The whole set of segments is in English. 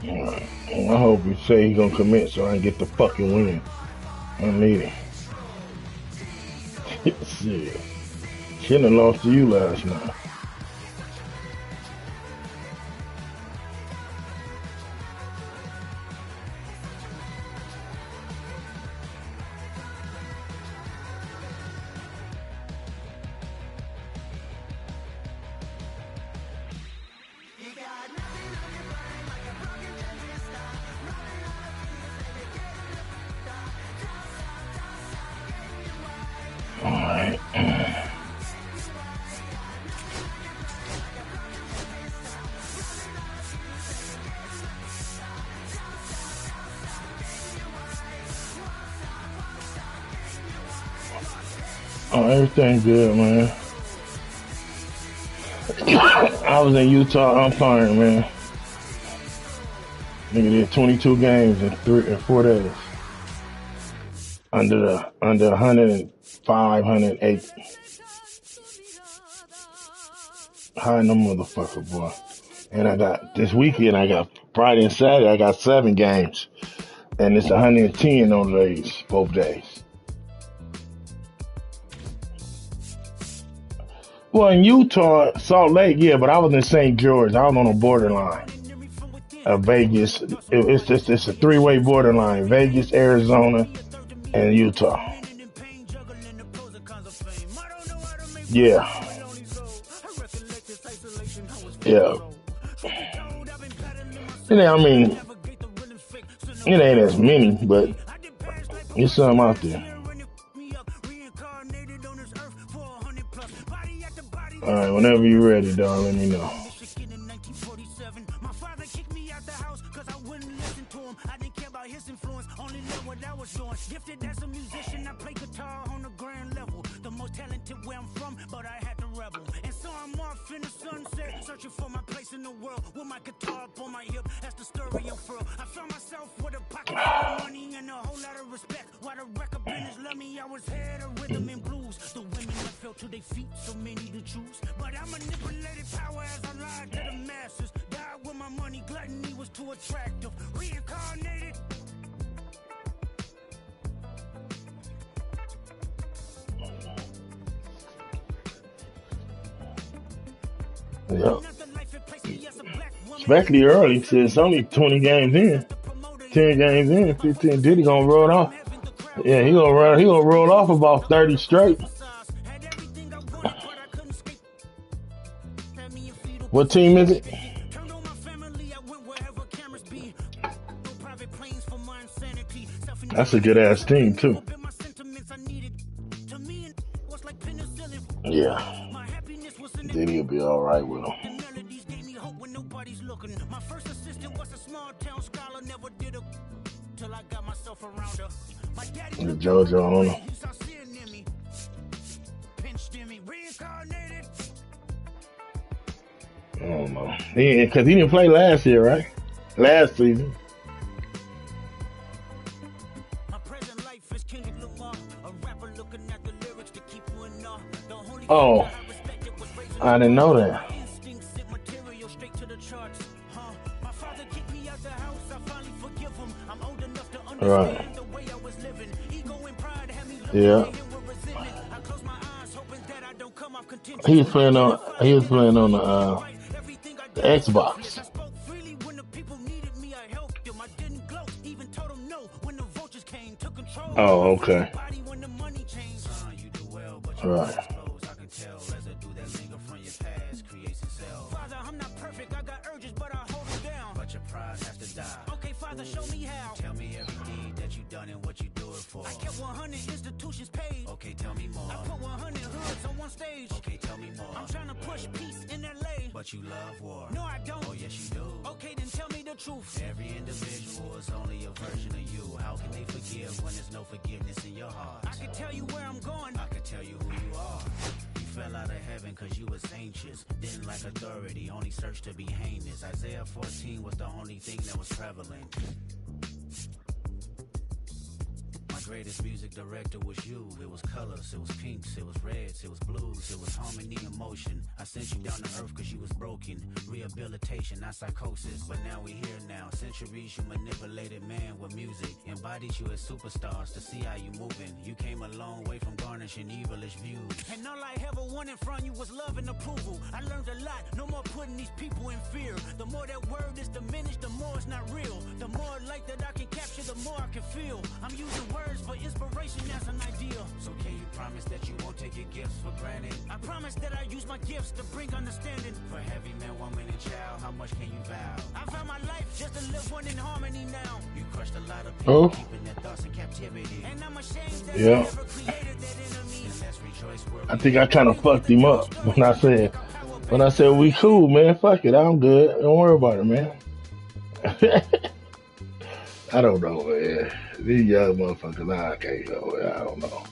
I hope he say he gonna commit so I can get the fucking win. I need it. Shit. Shouldn't have lost to you last night. All right. Oh, everything good, man. I was in Utah. I'm fine, man. Nigga did 22 games in 4 days. Under 105, 108. High in the motherfucker, boy. And I got this weekend. I got Friday and Saturday. I got 7 games, and it's 110 on days, both days. Well, in Utah, Salt Lake, yeah, but I was in St. George. I was on a borderline of Vegas. It's a three-way borderline: Vegas, Arizona, and Utah. Yeah, yeah. And I mean, it ain't as many, but there's some out there. All right, whenever you're ready, dog, let me know. Yeah. Especially early, since it's only 20 games in, 10 games in, 15. Diddy gonna roll off. Yeah, he gonna roll off about 30 straight. What team is it? That's a good ass team too. Yeah, Diddy will be all right with him. The JoJo on him. I don't know. Because he didn't play last year, right? Last season. Oh, I didn't know that. Right. Yeah. He was playing on the Xbox. Oh, okay. Right. greatest music director was you. It was colors, it was pinks, it was reds, it was blues, it was harmony and motion. I sent you down to earth cause you was broken. Rehabilitation, not psychosis. But now we here now. Centuries you manipulated man with music. Embodied you as superstars to see how you moving. You came a long way from garnishing evilish views. And all I ever wanted from you was love and approval. I learned a lot, no more putting these people in fear. The more that word is diminished, the more it's not real. The more light that I can capture, the more I can feel. I'm using words for inspiration as an ideal. So can you promise that you won't take your gifts for granted? I promise that I use my gifts to bring understanding. For heavy man, woman, and child, how much can you vow? I found my life just to live one in harmony now. You crushed a lot of people, keeping their thoughts in captivity. And I'm ashamed that I never created that enemy. And let's rejoice where I think I kind of fucked him up when I said we cool, man. Fuck it, I'm good. Don't worry about it, man. I don't know, man. These young motherfuckers, I can't go. I don't know.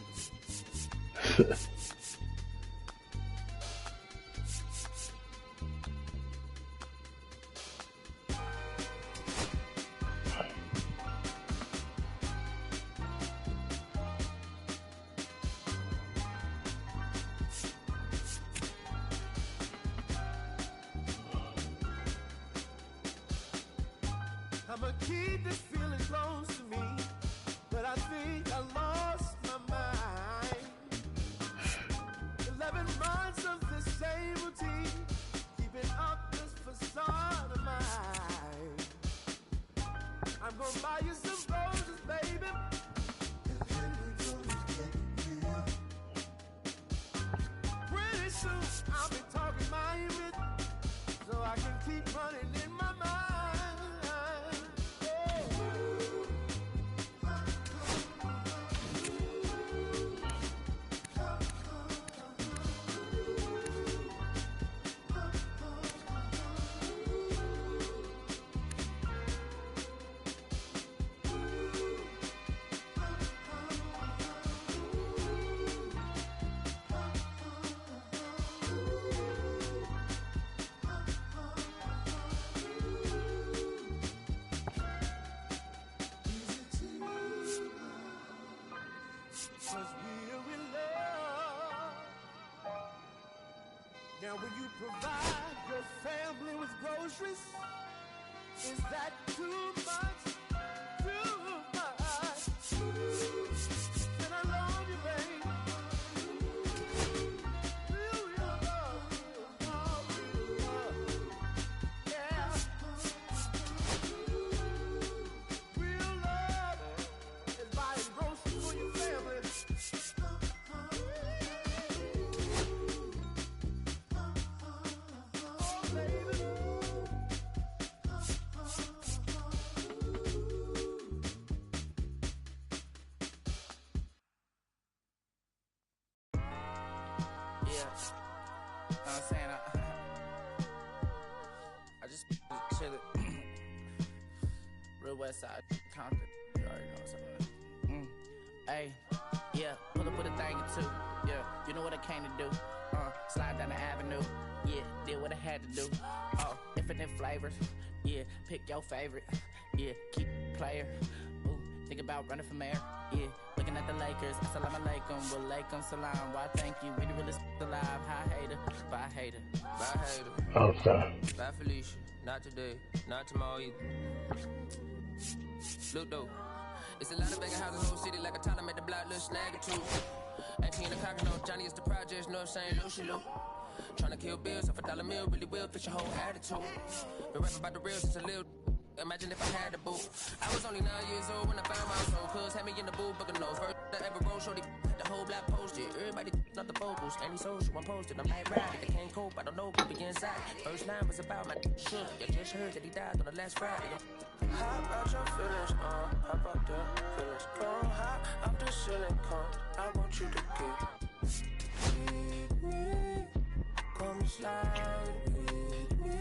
I'ma keep this feeling close to me, but I think I lost my mind. 11 months of the same routine, keeping up this facade of mine. I'm gonna buy you some roses, baby, and then we're gonna get real. Pretty soon I'll be talking my image, so I can keep running in my mind. Now will you provide your family with groceries? Is that too much? Too much? And I love you, babe. Real love, yeah. Real love is buying groceries for your family. I'm saying I just chillin'. Real West Side, Compton. You already know what's up. Hey, yeah, pull up with a thing or two. Yeah, you know what I came to do. Slide down the avenue. Yeah, did what I had to do. Infinite flavors. Yeah, pick your favorite. Yeah, keep player. Ooh, think about running for mayor. Yeah, looking at the Lakers. Assalamu alaikum, walaikum salam. Why thank you, we the realest alive. Hi hater, bye hater, bye hater. Okay. Bye Felicia, not today, not tomorrow either. Look though, it's a lot of bigger houses, whole city like a town. I made the block, little snag or two. 18 the cock, no Johnny is the projects, North St. Lucia. Tryna kill bills off $1 meal, really will fit your whole attitude. Been rapping about the real since a little. Imagine if I had a boo. I was only 9 years old when I found my soul. Cuz had me in the booth, booking no first I ever wrote, shorty the whole block posted. Everybody not the vocals, any social I'm posted. I'm like right, they can't cope, I don't know, could be inside. First line was about my shook. You just heard that he died on the last Friday. How about your feelings, how about the feelings? Come high up the ceiling, come, I want you to get with me. Come slide with me.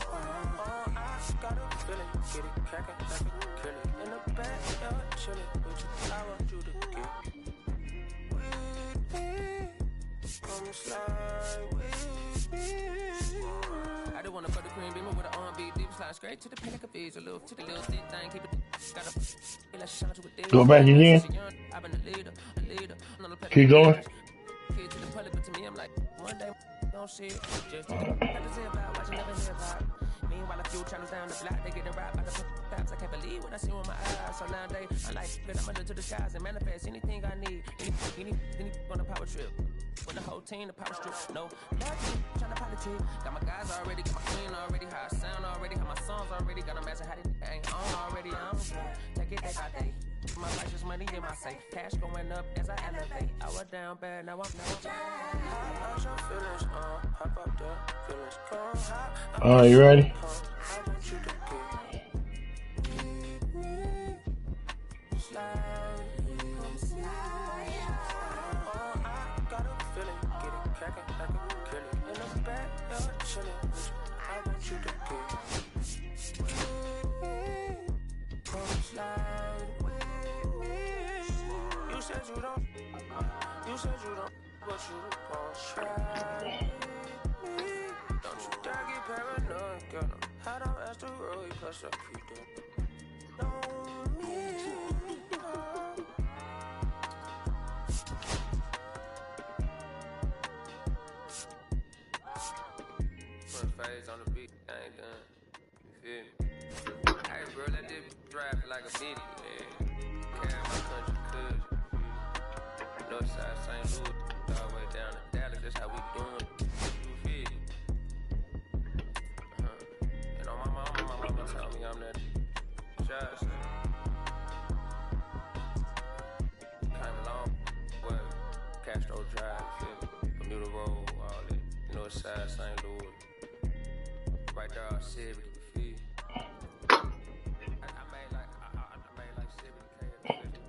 I got a feeling, get it crackin' like a kill it. In the backyard, chillin' with you, I want you to get with me. Come slide with me. I don't wanna fuck the cream beamer with an R&B deep slide straight to the panic of fees. A little thick thing, keep it Go back again. Keep going. Meanwhile, a few channels down the block, they getting robbed by the cops. I can't believe what I see with my eyes. So nowadays, I like that I'm under to the skies and manifest anything I need. Any on a power trip. With the whole team, the power strip. No, nothing, trying to politic. Got my guys already, got my queen already, how I sound already, how my songs already. Got them asking how they ain't on already. I don't care. Take it day by day. My righteous money in my safe. Cash going up as I elevate. I was down bad, now I'm now. Hop out your feelings, hop out there. Feelings come hot. All right, you ready? I want you to get slide, come slide. I got a feeling, get it cracking like a kill it. In the back, chilling with you. I want you to get come slide with me. You said you don't, but you won't try. Don't you dare get paranoid, girl. I don't ask the road, plus I keep it. Front phase on the beat, I ain't done. You feel me? Hey, bro, let this drive like a city, man. Carry my country, cuz. Northside, St. Louis, all the way down to Dallas, that's how we doing it. You feel me? And on my mama tell me I'm that shot, so. Came a long way, Castro Drive, you feel me? Bermuda Road, all that. Northside, St. Louis. Right there, I said, you feel me? I made like 70K at the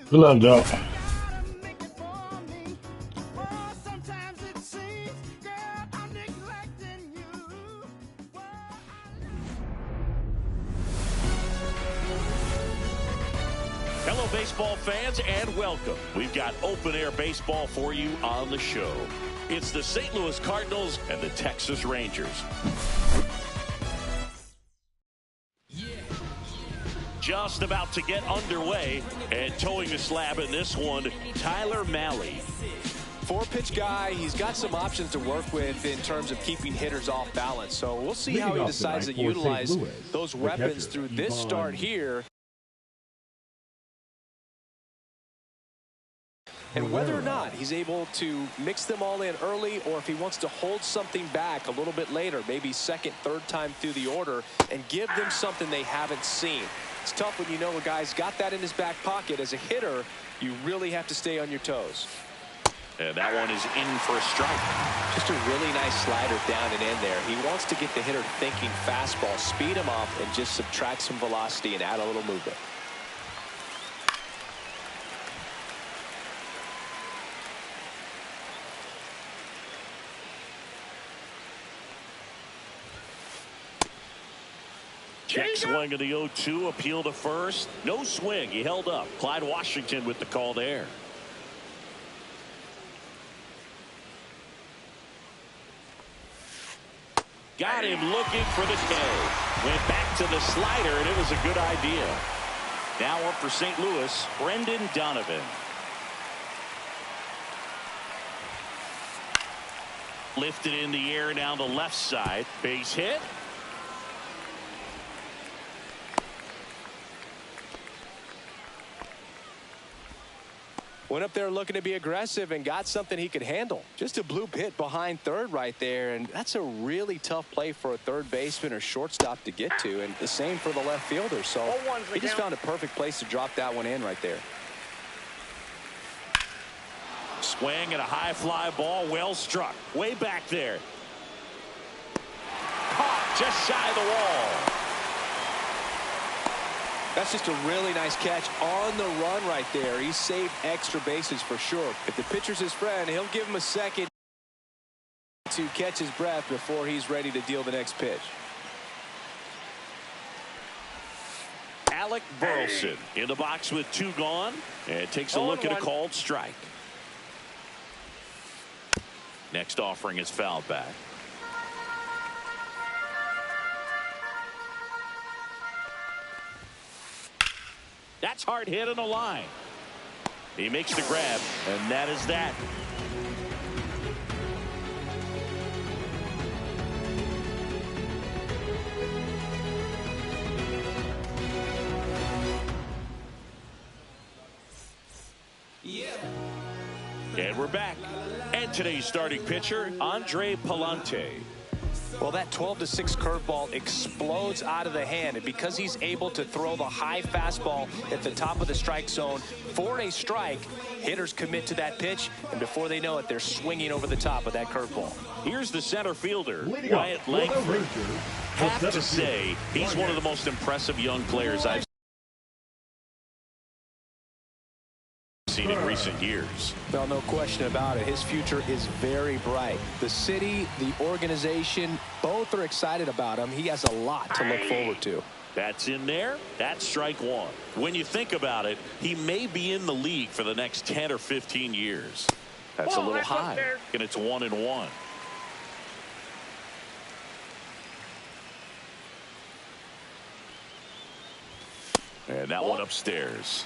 Good luck, Doc. Hello, baseball fans, and welcome. We've got open-air baseball for you on the show. It's the St. Louis Cardinals and the Texas Rangers. Just about to get underway, and towing the slab in this one, Tyler Mahle. Four-pitch guy, he's got some options to work with in terms of keeping hitters off balance. So we'll see how he decides to utilize those weapons through this start here. And whether or not he's able to mix them all in early, or if he wants to hold something back a little bit later, maybe second, third time through the order, and give them something they haven't seen. It's tough when you know a guy's got that in his back pocket. As a hitter, you really have to stay on your toes. And that one is in for a strike. Just a really nice slider down and in there. He wants to get the hitter thinking fastball, speed him up, and just subtract some velocity and add a little movement. Check swing of the 0-2, appeal to first. No swing. He held up. Clyde Washington with the call there. Got him looking for the K. Went back to the slider, and it was a good idea. Now up for St. Louis, Brendan Donovan. Lifted in the air down the left side. Base hit. Went up there looking to be aggressive and got something he could handle. Just a bloop hit behind third right there, and that's a really tough play for a third baseman or shortstop to get to, and the same for the left fielder. So he just found a perfect place to drop that one in right there. Swing and a high fly ball, well struck. Way back there. Caught just shy of the wall. That's just a really nice catch on the run right there. He saved extra bases for sure. If the pitcher's his friend, he'll give him a second to catch his breath before he's ready to deal the next pitch. Alec Burleson in the box with two gone, and takes a look at a called strike. Next offering is fouled back. That's hard hit on the line. He makes the grab, and that is that. And we're back. And today's starting pitcher, Andre Pallante. Well, that 12-6 curveball explodes out of the hand, and because he's able to throw the high fastball at the top of the strike zone for a strike, hitters commit to that pitch, and before they know it, they're swinging over the top of that curveball. Here's the center fielder, Wyatt Langford. Have to say, he's one of the most impressive young players I've seen in recent years. Well, no question about it. His future is very bright. The city, the organization, both are excited about him. He has a lot to look forward to. That's in there. That's strike one. When you think about it, he may be in the league for the next 10 or 15 years. That's a little high, and it's 1-1. And that one upstairs.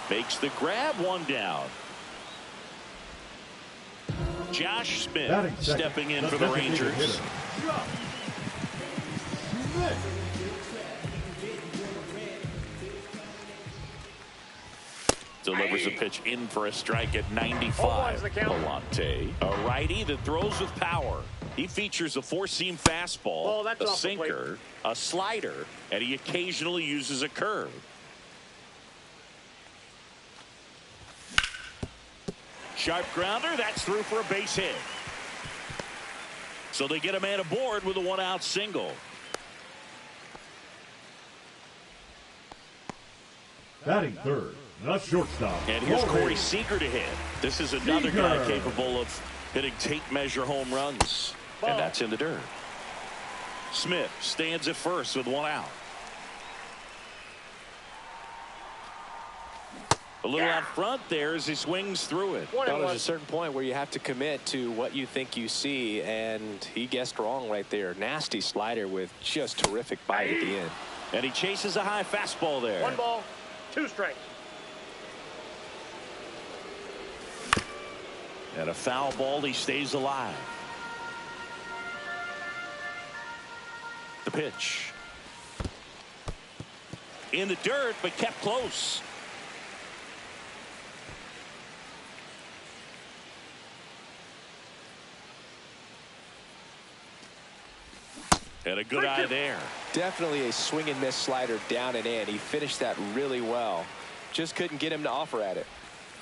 Makes the grab, one down. Josh Smith stepping in for the Rangers. delivers a pitch in for a strike at 95. Palante, a righty that throws with power. He features a four-seam fastball, a sinker, a slider, and he occasionally uses a curve. Sharp grounder, that's through for a base hit. So they get a man aboard with a one-out single. Batting third, the shortstop. And here's Corey Seager to hit. This is another guy capable of hitting tape measure home runs. And that's in the dirt. Smith stands at first with one out. A little out front there as he swings through it. Well, there's a certain point where you have to commit to what you think you see, and he guessed wrong right there. Nasty slider with just terrific bite at the end. And he chases a high fastball there. 1 ball, 2 strikes. And a foul ball, he stays alive. The pitch. In the dirt, but kept close. And a good eye there. Definitely a swing and miss slider down and in. He finished that really well. Just couldn't get him to offer at it.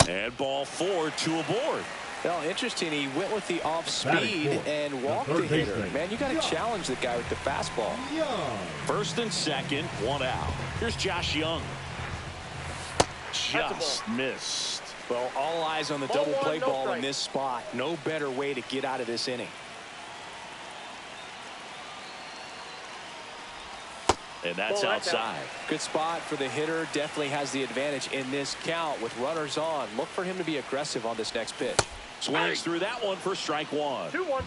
And ball 4, 2 aboard. Well, interesting. He went with the off speed and walked the hitter. Man, you got to challenge the guy with the fastball. First and second, 1 out. Here's Josh Young. Just missed. Well, all eyes on the double play ball in this spot. No better way to get out of this inning. And that's outside. Good spot for the hitter. Definitely has the advantage in this count with runners on. Look for him to be aggressive on this next pitch. Swings through that one for strike 1. 2-1.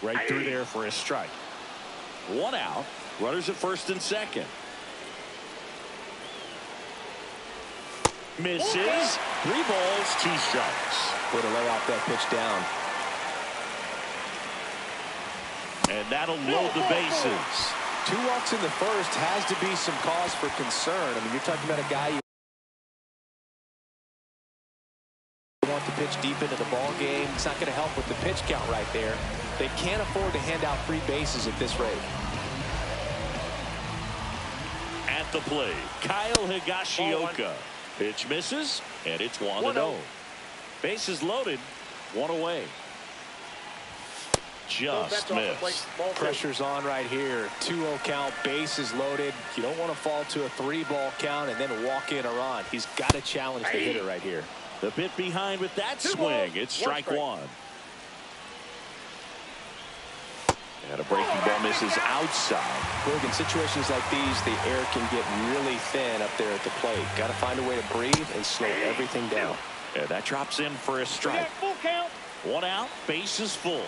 Right through there for a strike. 1 out. Runners at first and second. Misses. 3 balls, 2 strikes. Way to lay off that pitch down. And that'll load the bases. 2 walks in the first has to be some cause for concern. I mean, you're talking about a guy you want to pitch deep into the ball game. It's not going to help with the pitch count right there. They can't afford to hand out free bases at this rate. At the plate, Kyle Higashioka. Pitch misses, and it's 1-0. Bases loaded, 1 away. Just missed. Pressure's on right here. 2-0 count, bases loaded. You don't want to fall to a 3-ball count and then walk in a run. He's got to challenge the hitter right here. The bit behind with that swing. It's strike 1. And a breaking ball misses outside. Look, in situations like these, the air can get really thin up there at the plate. Got to find a way to breathe and slow everything down. And that drops in for a strike. 1 out, bases full.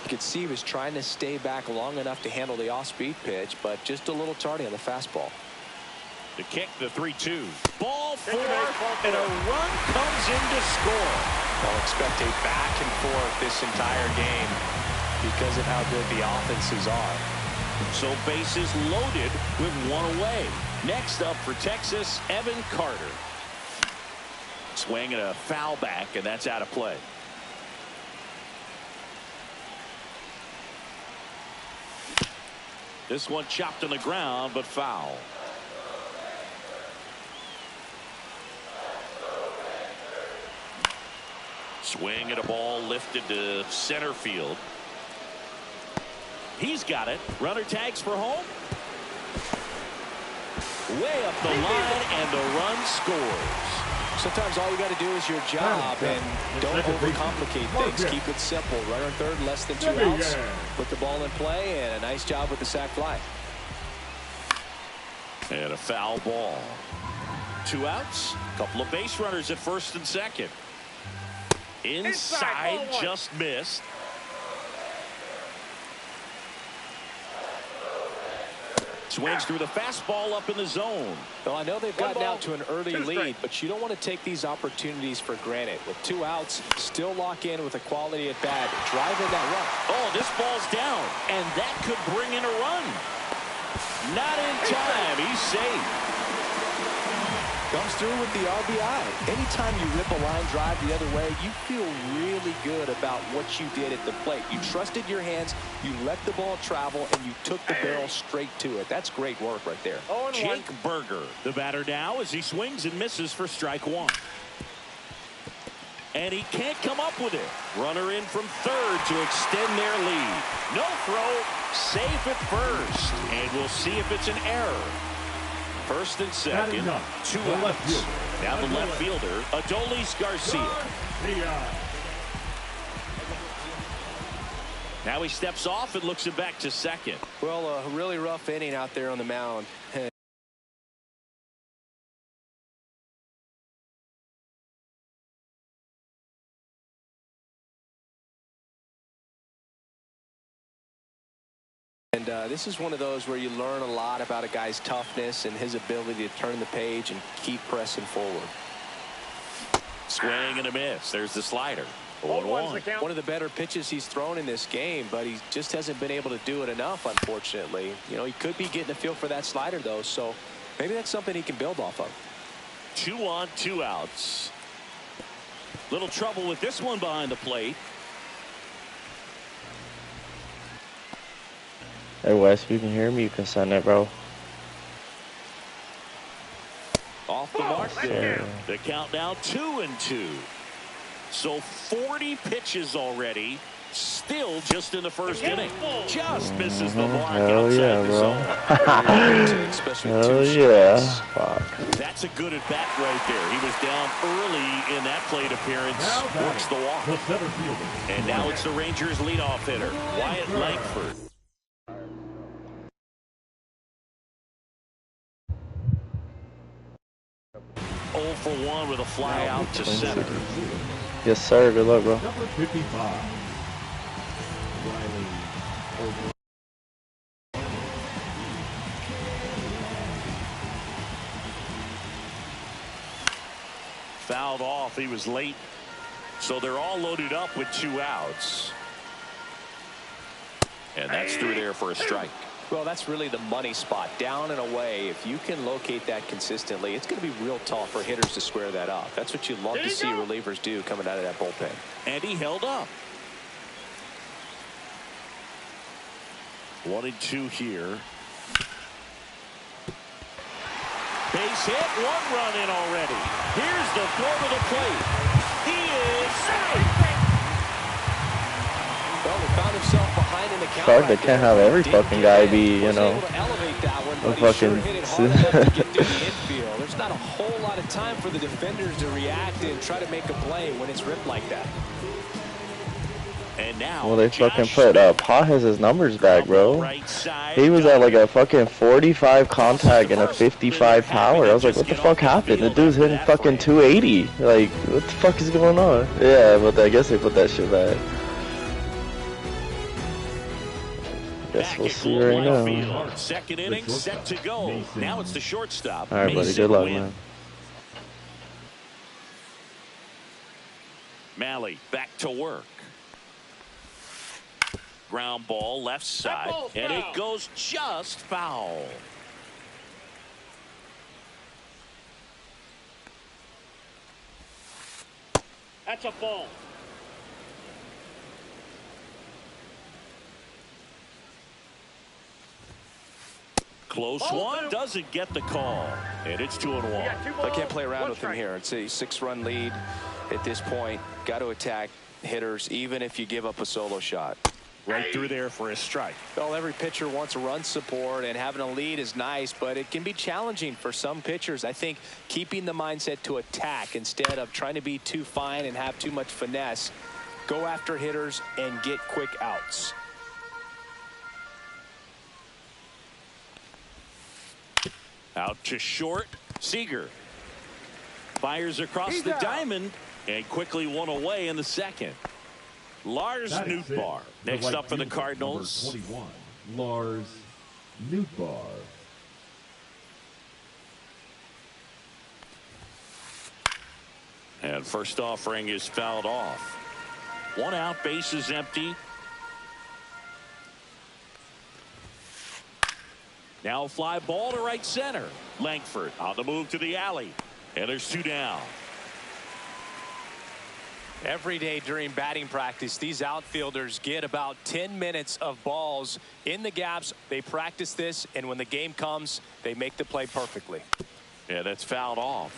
You could see he was trying to stay back long enough to handle the off-speed pitch, but just a little tardy on the fastball. The kick, the 3-2. Ball 4, and a run comes in to score. I'll expect a back and forth this entire game because of how good the offenses are. So bases loaded with 1 away. Next up for Texas, Evan Carter. Swing and a foul back, and that's out of play. This one chopped on the ground, but foul. Swing and a ball lifted to center field. He's got it. Runner tags for home. Way up the line, and the run scores. Sometimes all you got to do is your job and don't overcomplicate things. Keep it simple. Runner third, less than 2 outs. Put the ball in play, and a nice job with the sac fly. And a foul ball. 2 outs. Couple of base runners at first and second. Inside, just missed. swings through the fastball up in the zone. Well, I know they've gotten out to an early lead, but you don't want to take these opportunities for granted. With 2 outs, still lock in with a quality at bat, drive in that run. Oh, this ball's down, and that could bring in a run. Not in time. He's safe. Comes through with the RBI. Anytime you rip a line drive the other way, you feel really good about what you did at the plate. You trusted your hands, you let the ball travel, and you took the barrel straight to it. That's great work right there. Jake Burger, the batter now, as he swings and misses for strike 1. And he can't come up with it. Runner in from third to extend their lead. No throw, safe at first. And we'll see if it's an error. First and second, 2 outs. Now the left fielder, Adolis Garcia. Now he steps off and looks it back to second. Well, a really rough inning out there on the mound. And this is one of those where you learn a lot about a guy's toughness and his ability to turn the page and keep pressing forward. Swing and a miss. There's the slider. 0-1. One of the better pitches he's thrown in this game, but he just hasn't been able to do it enough, unfortunately. You know, he could be getting a feel for that slider, though, so maybe that's something he can build off of. 2 on, 2 outs. Little trouble with this one behind the plate. Hey Wes, if you can hear me, you can send it, bro. Off the mark there. The count now 2-2. So 40 pitches already. Still just in the first inning. Just misses the mark outside the zone. Hell yeah. Fuck. That's a good at bat right there. He was down early in that plate appearance. Works the walk. And now it's the Rangers leadoff hitter, Wyatt Langford. For 1 with a fly out to center. Yes, sir. Good luck, bro. Number 55. Fouled off. He was late. So they're all loaded up with 2 outs. And that's through there for a strike. Well, that's really the money spot. Down and away, if you can locate that consistently, it's going to be real tough for hitters to square that up. That's what you love to see relievers do coming out of that bullpen. And he held up. 1-2 here. Base hit, 1 run in already. Here's the throw to the plate. He is safe. Well, he found himself behind in the count. Fuck, they can't have every fucking guy be, you know, a fucking. There's not a whole lot of time for the defenders to react and try to make a play when it's ripped like that. And now, well, they fucking put Pages' numbers back, bro. He was at like a fucking 45 contact and a 55 power. I was like, what the fuck happened? The dude's hitting fucking 280. Like, what the fuck is going on? Yeah, but I guess they put that shit back. Guess we'll see right now. Second inning set to go. Now it's the shortstop. All right, buddy. Good luck, man. Malley back to work. Ground ball left side, and it goes just foul. That's a ball. Close one, doesn't get the call, and it's 2-1. I can't play around with him here. It's a 6-run lead at this point. Got to attack hitters, even if you give up a solo shot. Right through there for a strike. Well, every pitcher wants a run support, and having a lead is nice, but it can be challenging for some pitchers. I think keeping the mindset to attack instead of trying to be too fine and have too much finesse. Go after hitters and get quick outs. Out to short. Seager fires across the diamond and quickly one away in the second. Lars Nootbaar next up for the Cardinals. 21, Lars Nootbaar. And first offering is fouled off. 1 out, base is empty. Now a fly ball to right center. Langford on the move to the alley. And there's 2 down. Every day during batting practice, these outfielders get about 10 minutes of balls in the gaps. They practice this, and when the game comes, they make the play perfectly. Yeah, that's fouled off.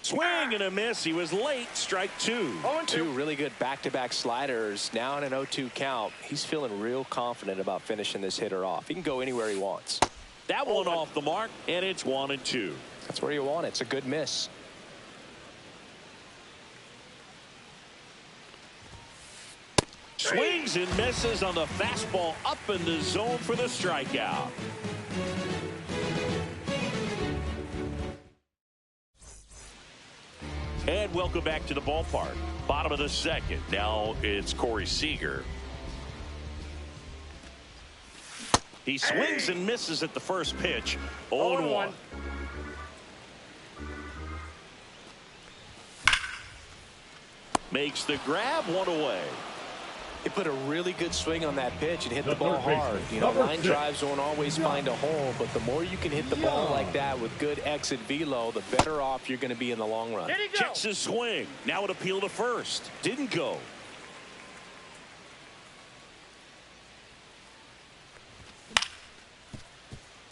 Swing and a miss. He was late. Strike 2. 2 really good back-to-back sliders. Now in an 0-2 count. He's feeling real confident about finishing this hitter off. He can go anywhere he wants. That one off the mark, and it's 1-2. That's where you want it. It's a good miss. Swings and misses on the fastball up in the zone for the strikeout. And welcome back to the ballpark. Bottom of the second. Now it's Corey Seager. He swings and misses at the first pitch. 0-1. Makes the grab, 1 away. He put a really good swing on that pitch and hit the ball hard. You know, line drives won't always find a hole, but the more you can hit the ball like that with good exit velo, the better off you're going to be in the long run. Checks his swing. Now an appeal to first. Didn't go.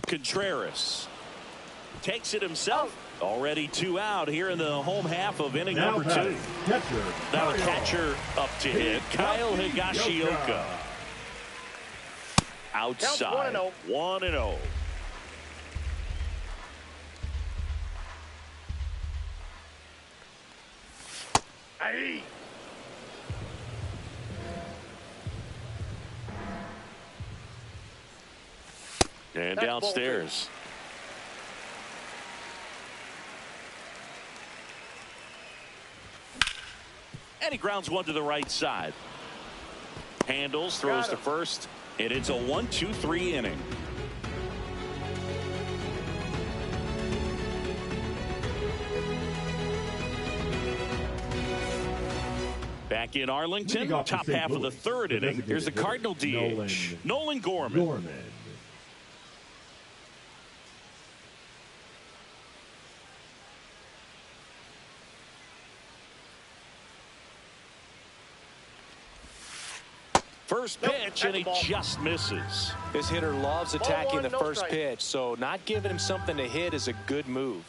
Contreras takes it himself. Already 2 out here in the home half of inning number 2. Now a catcher up to hit. Kyle Higashioka. Outside. 1-0. And downstairs. And he grounds one to the right side. Handles, throws to first, and it's a 1-2-3 inning. Back in Arlington, top half of the 3rd inning. Here's the Cardinal DH, Nolan Gorman. First pitch, and he just misses. This hitter loves attacking the first pitch, so not giving him something to hit is a good move.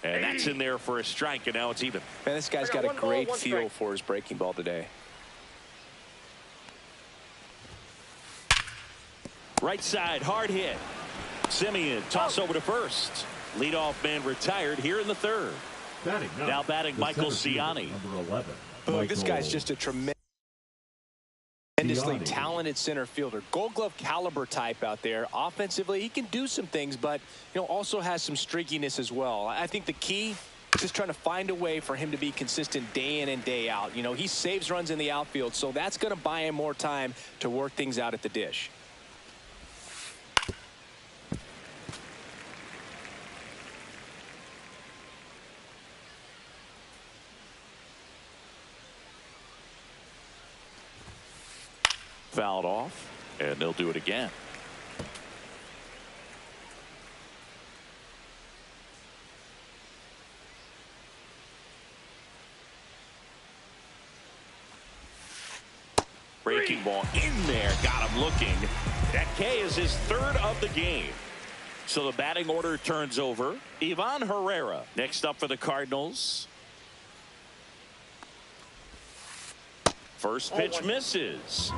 And that's in there for a strike, and now it's even. Man, this guy's got a great feel for his breaking ball today. Right side, hard hit. Simeon, toss over to first. Leadoff man retired here in the 3rd. Now batting Michael Ciani. This guy's just a tremendously talented center fielder. Gold Glove caliber type out there. Offensively, he can do some things, but also has some streakiness as well. I think the key is just trying to find a way for him to be consistent day in and day out. He saves runs in the outfield, so that's going to buy him more time to work things out at the dish. Fouled off, and they'll do it again. Breaking ball in there, got him looking. That K is his 3rd of the game. So the batting order turns over. Ivan Herrera next up for the Cardinals. First pitch misses.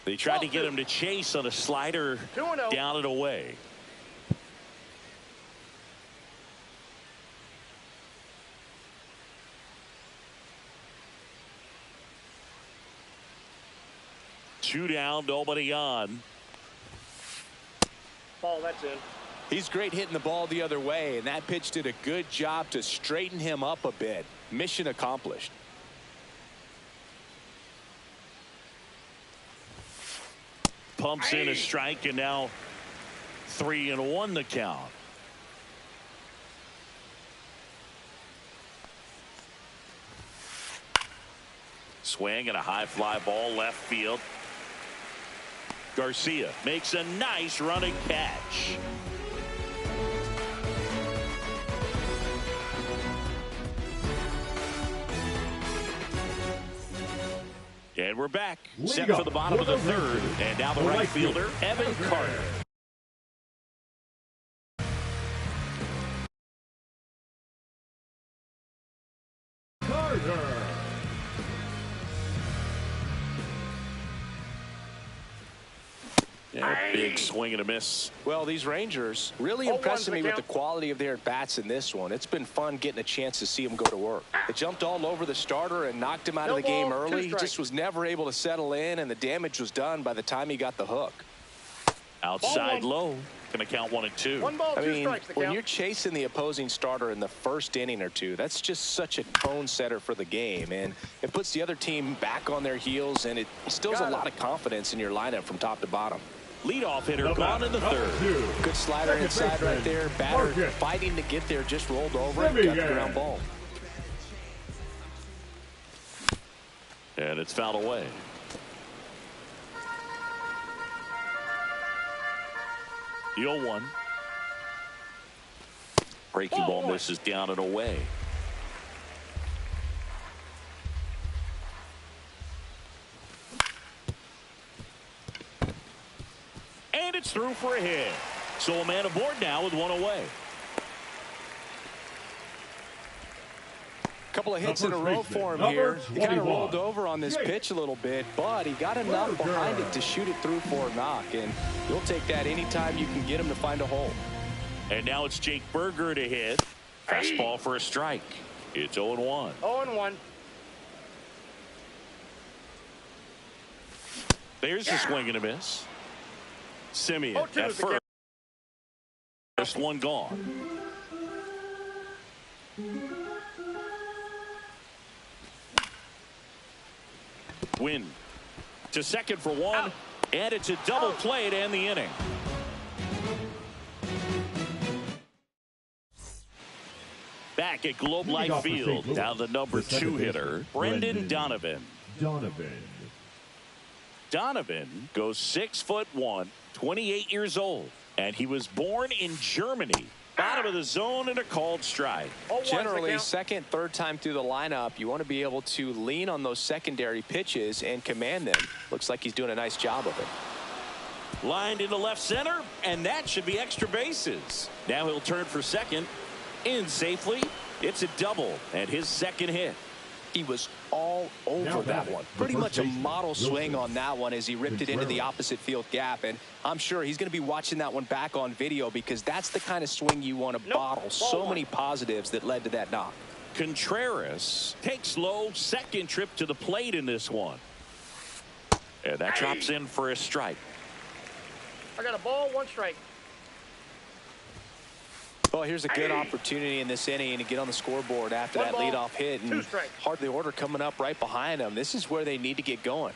They tried to get him to chase on a slider down and away. Two down, nobody on. Ball, that's in. He's great hitting the ball the other way, and that pitch did a good job to straighten him up a bit. Mission accomplished. pumps in a strike, and now 3-1 the count. Swing and a high fly ball left field. Garcia makes a nice running catch. And we're back. Set for the bottom of the third. And now the right fielder, Evan Carter. Yeah, big swing and a miss. Well, these Rangers really impressing me with the quality of their at-bats in this one. It's been fun getting a chance to see them go to work. They jumped all over the starter and knocked him out of the game early. He just was never able to settle in, and the damage was done by the time he got the hook. Outside low. Going to count 1 and 2. I mean, when you're chasing the opposing starter in the first inning or two, that's just such a tone setter for the game, and it puts the other team back on their heels, and it instills a lot of confidence in your lineup from top to bottom. Leadoff hitter gone in the third. Good slider inside right there. Batter fighting to get there, just rolled over and got the ground ball. And it's fouled away. The 0-1. Breaking ball misses down and away. And it's through for a hit. So a man aboard now with 1 away. Couple of hits in a row for him here. He kind of rolled over on this pitch a little bit, but he got enough behind it to shoot it through for a knock, and you'll take that anytime you can get him to find a hole. And now it's Jake Burger to hit. Fastball for a strike. It's 0-1. 0-1. There's a swing and a miss. Simeon at first. First one gone. Win to second for 1, and it's a double play to end the inning. Back at Globe Life Field, now the number 2 hitter, Brendan Donovan. Donovan goes 6'1", 28 years old, and he was born in Germany. Bottom of the zone and a called strike. Generally, second, third time through the lineup, you want to be able to lean on those secondary pitches and command them. Looks like he's doing a nice job of it. Lined into left center, and that should be extra bases. Now he'll turn for second. In safely. It's a double, and his second hit. He was all over that one. Pretty much a model swing on that one as he ripped it into the opposite field gap. And I'm sure he's going to be watching that one back on video because that's the kind of swing you want to bottle. So many positives that led to that knock. Contreras takes low, second trip to the plate in this one. And that drops in for a strike. I got a ball, 1 strike. Well, here's a good opportunity in this inning to get on the scoreboard after that leadoff hit, and hardly order coming up right behind them. This is where they need to get going.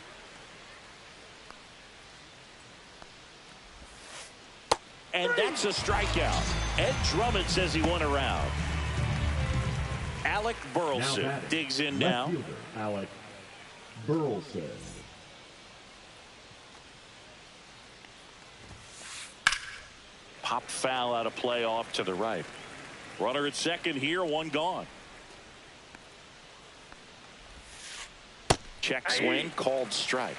And that's a strikeout. Ed Drummond says he won a round. Alec Burleson digs in now. Alec Burleson. Popped foul out of play off to the right. Runner at second here, 1 gone. Check swing, called strike.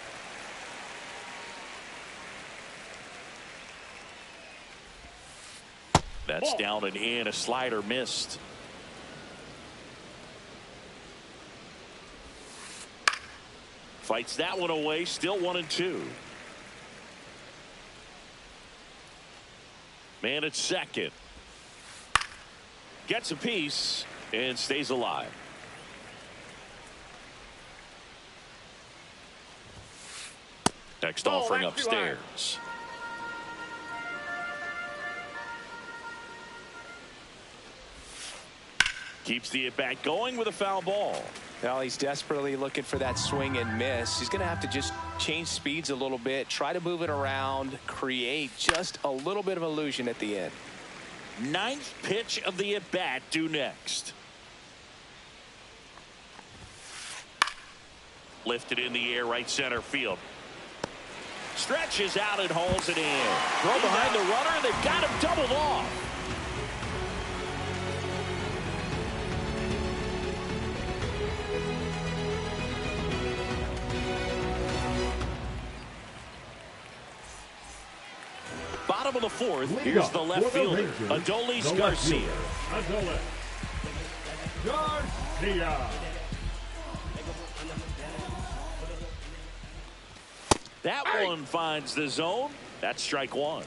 That's down and in. A slider missed. Fights that one away. Still 1-2. Man at second. Gets a piece and stays alive. Next offering upstairs. Keeps the at-bat going with a foul ball. Well, he's desperately looking for that swing and miss. He's going to have to just change speeds a little bit, try to move it around, create just a little bit of illusion at the end. 9th pitch of the at-bat due next. Lifted in the air, right center field. Stretches out and hauls it in. Throw behind the runner, and they've got him doubled off. Bottom of the 4th, here's the left fielder, Adolis Garcia. Adolis Garcia. That one finds the zone. That's strike one.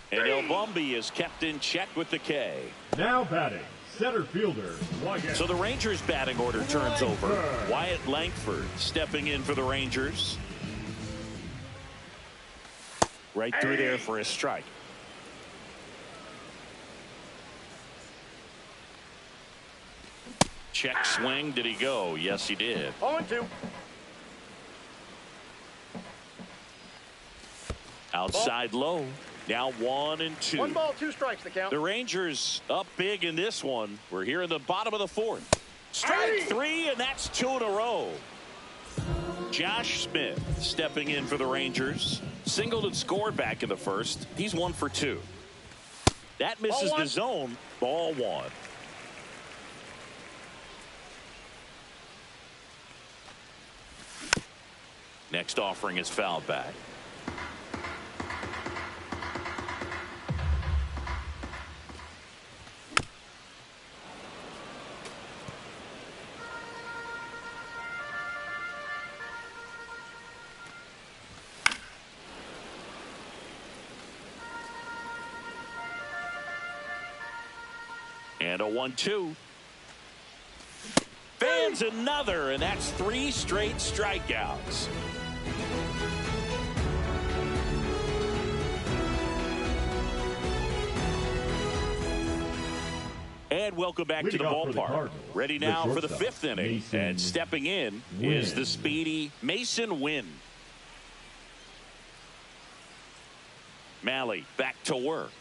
And El Bombi is kept in check with the K. Now batting, center fielder, Wyatt. So the Rangers batting order turns over. Wyatt Langford stepping in for the Rangers. Right through there for a strike. Check swing. Did he go? Yes, he did. 0-2. Outside low. Now 1-2. 1 ball, 2 strikes the count. The Rangers up big in this one. We're here in the bottom of the 4th. Strike 3, and that's 2 in a row. Josh Smith stepping in for the Rangers. Singled and scored back in the 1st. He's 1 for 2. That misses the zone. Ball 1. Next offering is fouled back. And a 1-2. Fans another, and that's 3 straight strikeouts. And welcome back to the ballpark. Ready now for the 5th inning. And stepping in is the speedy Masyn Winn. Mahle back to work.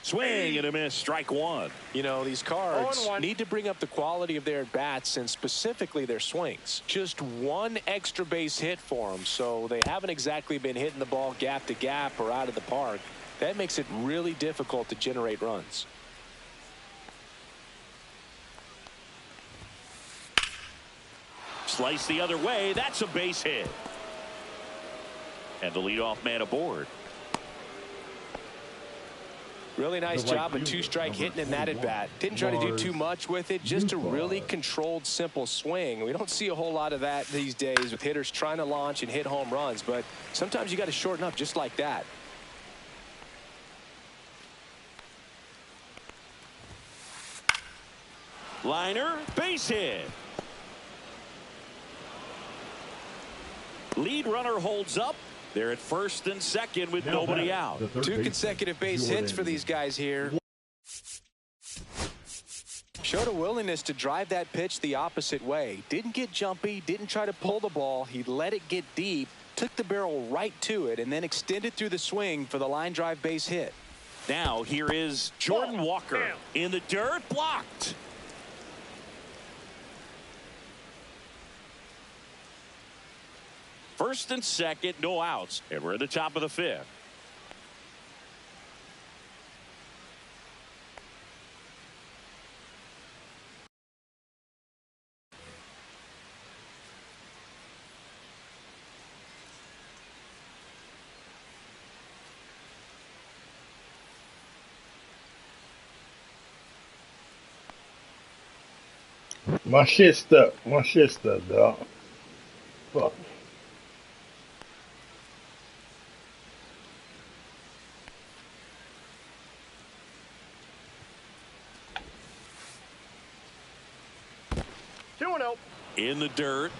Swing and a miss, strike 1. You know, these Cards need to bring up the quality of their at-bats and specifically their swings. Just 1 extra base hit for them, so they haven't exactly been hitting the ball gap to gap or out of the park. That makes it really difficult to generate runs. Slice the other way, that's a base hit. And the leadoff man aboard. Really nice job of 2-strike hitting in that at bat. Didn't try to do too much with it, just a really controlled, simple swing. We don't see a whole lot of that these days with hitters trying to launch and hit home runs, but sometimes you got to shorten up just like that. Liner, base hit. Lead runner holds up. They're at 1st and 2nd with nobody out. 2 consecutive base hits for these guys here. Showed a willingness to drive that pitch the opposite way. Didn't get jumpy, didn't try to pull the ball. He let it get deep, took the barrel right to it, and then extended through the swing for the line drive base hit. Now here is Jordan Walker in the dirt, blocked. First and 2nd, no outs, and we're at the top of the 5th. My shit stuck. My shit stuck, dog. Fuck. Two and 0. In the dirt.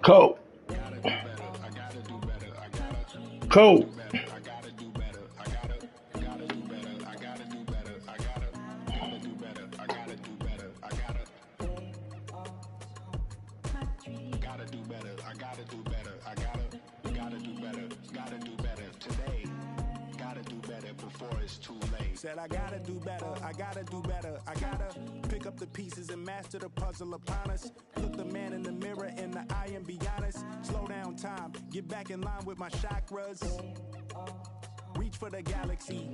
Colt. Colt. Said I gotta do better, I gotta do better, I gotta pick up the pieces and master the puzzle upon us. Look the man in the mirror in the eye and be honest. Slow down time, get back in line with my chakras. Reach for the galaxy.